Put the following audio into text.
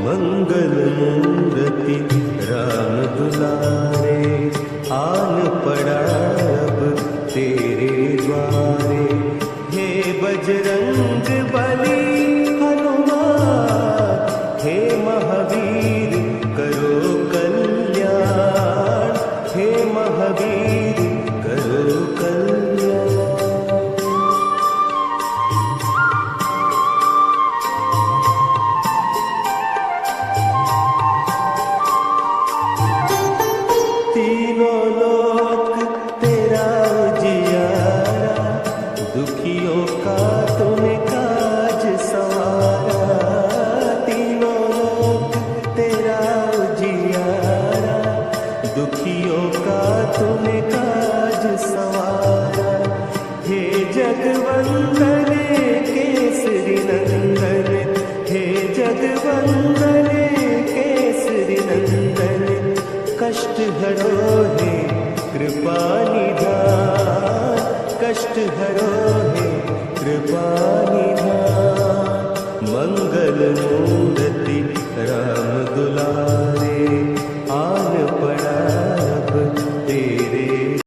मंगल मूर्ति राम दुलारे, आन पड़ा अब तेरे द्वारे। हे बजरंग बली हनुमान, हे महावीर करो कल्याण, हे महावीर करो कल्याण। तीनों लोक तेरा उजियारा, दुखियों का तूने काज सवारा। तीनों लोक तेरा उजियारा, दुखियों का तूने काज सवारा। हे जगवंदने केसरी नंदन, हे जगवंदने केसरी नंदन। कष्ट हरो हे कृपा निधान, कष्ट हरो हे कृपा